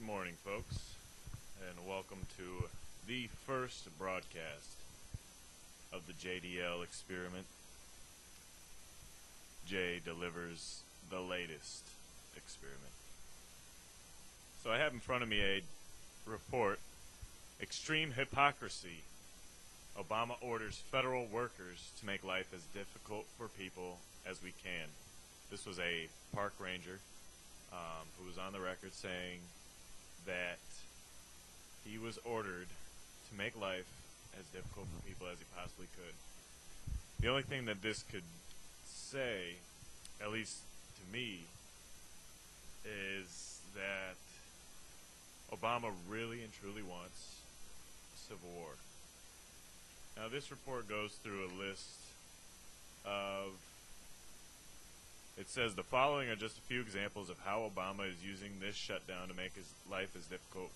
morning, folks, and welcome to the first broadcast of the JDL experiment. J delivers the latest experiment. So I have in front of me a report, Extreme Hypocrisy. Obama orders federal workers to make life as difficult for people as we can. This was a park ranger who was on the record saying that he was ordered to make life as difficult for people as he possibly could. The only thing that this could say, at least to me, is that Obama really and truly wants a civil war. Now, this report goes through a list of, it says the following are just a few examples of how Obama is using this shutdown to make his life as difficult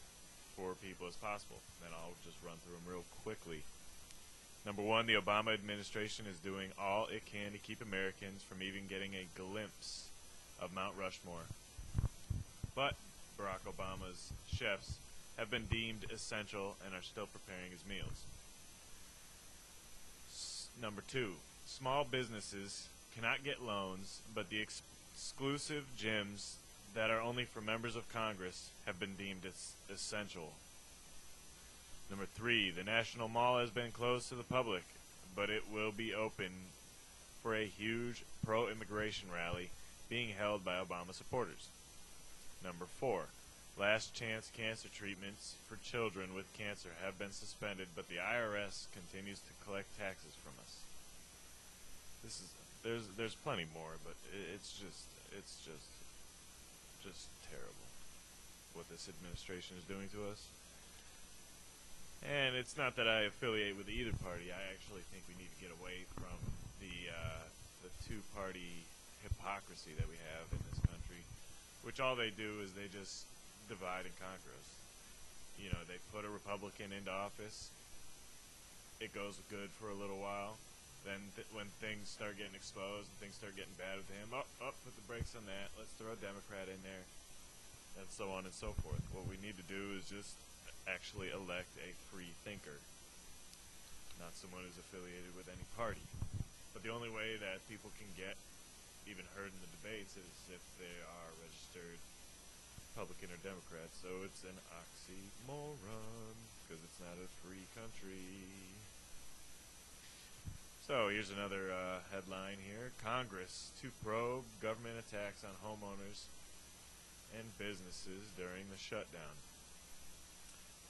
for people as possible. Then I'll just run through them real quickly. Number one, the Obama administration is doing all it can to keep Americans from even getting a glimpse of Mount Rushmore. But Barack Obama's chefs have been deemed essential and are still preparing his meals. Number two, small businesses cannot get loans, but the exclusive gyms that are only for members of Congress have been deemed essential. Number three, the National Mall has been closed to the public, but it will be open for a huge pro-immigration rally being held by Obama supporters. Number four, last chance cancer treatments for children with cancer have been suspended, but the IRS continues to collect taxes from us. There's plenty more, but it's just terrible what this administration is doing to us. And it's not that I affiliate with either party. I actually think we need to get away from the two-party hypocrisy that we have in this country, which all they do is they just divide and conquer us. You know, they put a Republican into office. It goes good for a little while. Then when things start getting exposed and things start getting bad with him, put the brakes on that. Let's throw a Democrat in there, and so on and so forth. What we need to do is just actually elect a free thinker, not someone who's affiliated with any party. But the only way that people can get even heard in the debates is if they are registered Republican or Democrat. So it's an oxymoron because it's not a free country. So here's another headline here. Congress to probe government attacks on homeowners and businesses during the shutdown.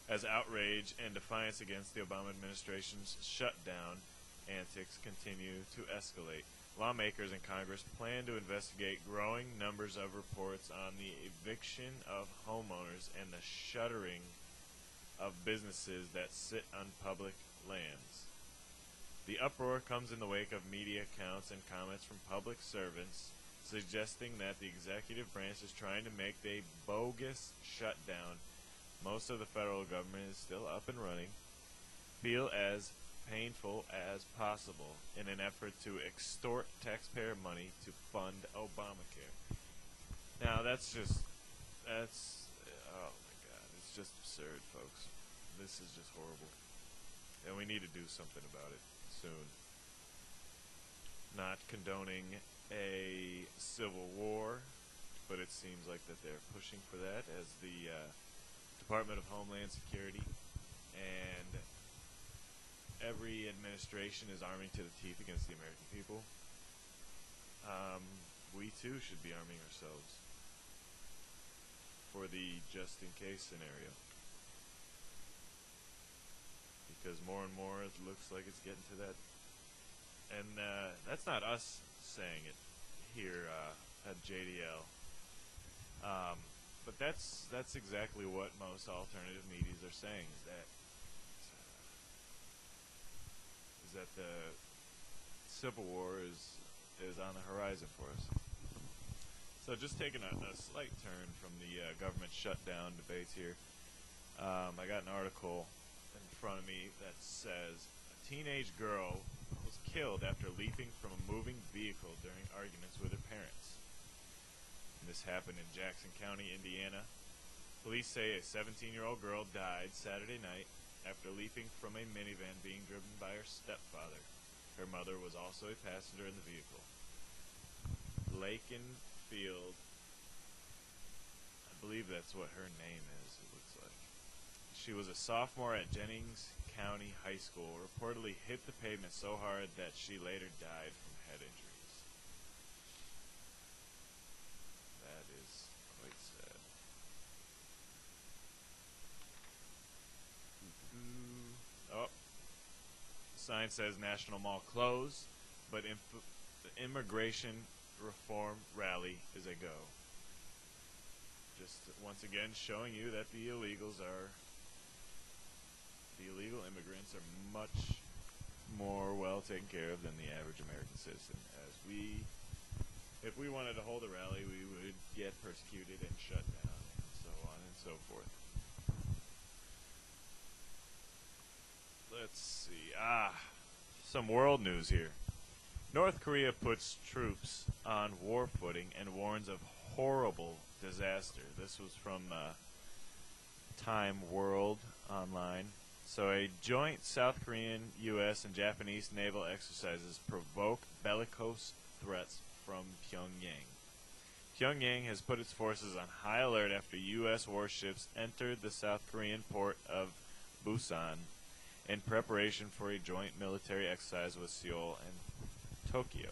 As outrage and defiance against the Obama administration's shutdown antics continue to escalate, lawmakers in Congress plan to investigate growing numbers of reports on the eviction of homeowners and the shuttering of businesses that sit on public lands. The uproar comes in the wake of media accounts and comments from public servants suggesting that the executive branch is trying to make the bogus shutdown, most of the federal government is still up and running, feel as painful as possible in an effort to extort taxpayer money to fund Obamacare. Now oh my God, it's just absurd, folks. This is just horrible. And we need to do something about it soon. Not condoning a civil war, but it seems like that they're pushing for that as the Department of Homeland Security and every administration is arming to the teeth against the American people. We too should be arming ourselves for the just-in-case scenario. Because more and more it looks like it's getting to that. And that's not us saying it here at JDL. But that's exactly what most alternative medias are saying, is that the Civil War is on the horizon for us. So just taking a slight turn from the government shutdown debates here, I got an article in front of me that says a teenage girl was killed after leaping from a moving vehicle during arguments with her parents. And this happened in Jackson County, Indiana. Police say a 17-year-old girl died Saturday night after leaping from a minivan being driven by her stepfather. Her mother was also a passenger in the vehicle. Lakenfield, I believe that's what her name is, it looks like. She was a sophomore at Jennings County High School, reportedly hit the pavement so hard that she later died from head injuries. That is quite sad. Oh, the sign says National Mall closed, but the immigration reform rally is a go. Just once again showing you that the illegal immigrants are much more well taken care of than the average American citizen. If we wanted to hold a rally, we would get persecuted and shut down, and so on and so forth. Let's see. Some world news here. North Korea puts troops on war footing and warns of horrible disaster. This was from Time World Online. So a joint South Korean, U.S., and Japanese naval exercises provoke bellicose threats from Pyongyang. Pyongyang has put its forces on high alert after U.S. warships entered the South Korean port of Busan in preparation for a joint military exercise with Seoul and Tokyo.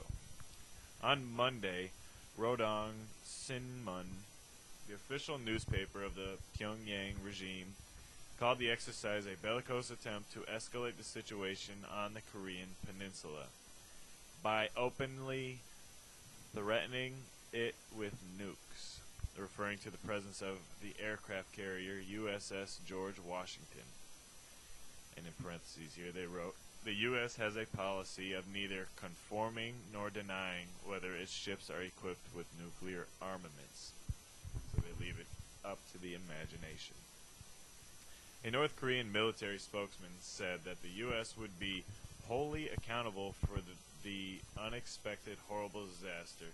On Monday, Rodong Sinmun, the official newspaper of the Pyongyang regime, called the exercise a bellicose attempt to escalate the situation on the Korean peninsula by openly threatening it with nukes, referring to the presence of the aircraft carrier USS George Washington. And in parentheses here they wrote, the U.S. has a policy of neither conforming nor denying whether its ships are equipped with nuclear armaments. So they leave it up to the imagination. A North Korean military spokesman said that the U.S. would be wholly accountable for the unexpected horrible disaster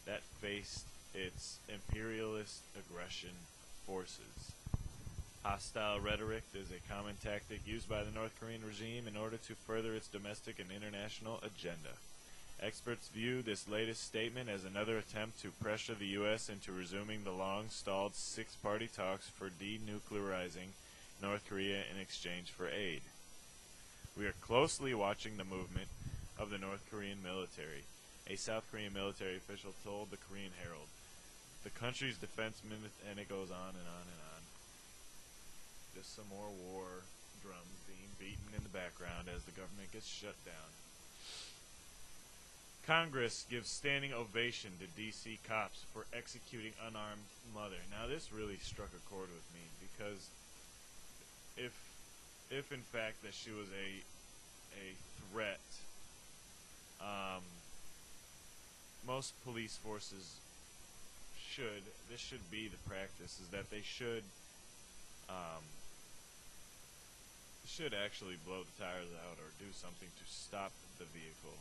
that faced its imperialist aggression forces. Hostile rhetoric is a common tactic used by the North Korean regime in order to further its domestic and international agenda. Experts view this latest statement as another attempt to pressure the U.S. into resuming the long-stalled six-party talks for denuclearizing North Korea in exchange for aid. We are closely watching the movement of the North Korean military, a South Korean military official told the Korean Herald. The country's defense minister, and it goes on and on and on. Just some more war drums being beaten in the background as the government gets shut down. Congress gives standing ovation to D.C. cops for executing unarmed mother. Now this really struck a chord with me because if in fact that she was a threat, most police forces this should be the practice, is that they should actually blow the tires out or do something to stop the vehicle.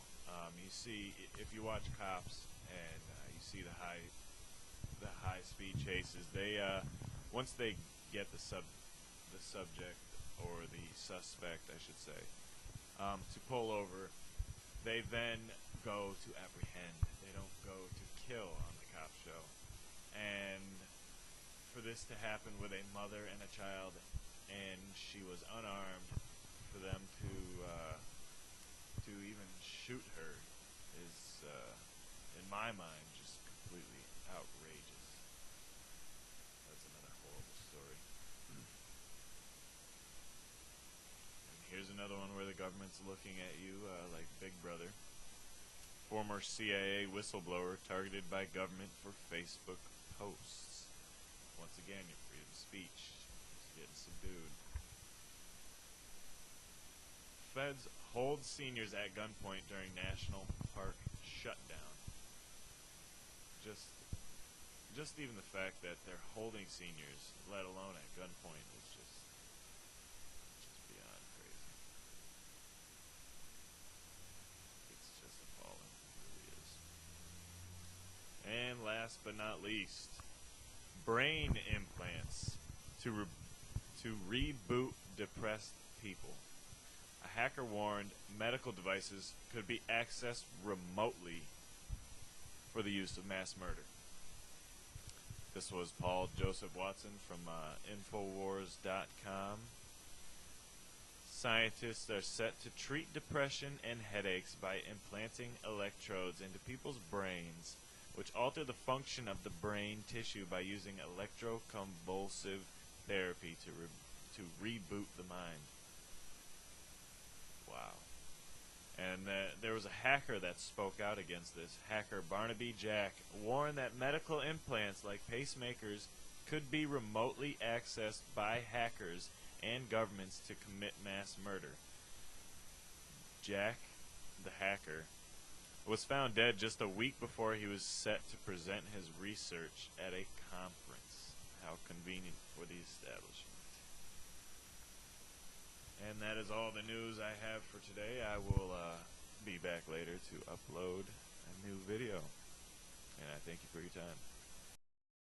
You see, if you watch cops and you see the high speed chases, they once they get the subject or the suspect, I should say, to pull over, they then go to apprehend. They don't go to kill on the cop show. And for this to happen with a mother and a child, and she was unarmed, for them to even shoot her is, in my mind, just completely outrageous. That's another horrible story. And here's another one where the government's looking at you like Big Brother. Former CIA whistleblower targeted by government for Facebook posts. Once again, your freedom of speech is getting subdued. Feds hold seniors at gunpoint during national park shutdown. Just even the fact that they're holding seniors, let alone at gunpoint, is just beyond crazy. It's just appalling. It really is. And last but not least, brain implants. to reboot depressed people. A hacker warned medical devices could be accessed remotely for the use of mass murder. This was Paul Joseph Watson from Infowars.com. Scientists are set to treat depression and headaches by implanting electrodes into people's brains, which alter the function of the brain tissue by using electroconvulsive therapy to reboot the mind. Wow. And there was a hacker that spoke out against this. Hacker Barnaby Jack warned that medical implants like pacemakers could be remotely accessed by hackers and governments to commit mass murder. Jack, the hacker, was found dead just a week before he was set to present his research at a conference. How convenient for the establishment. And that is all the news I have for today. I will be back later to upload a new video. And I thank you for your time.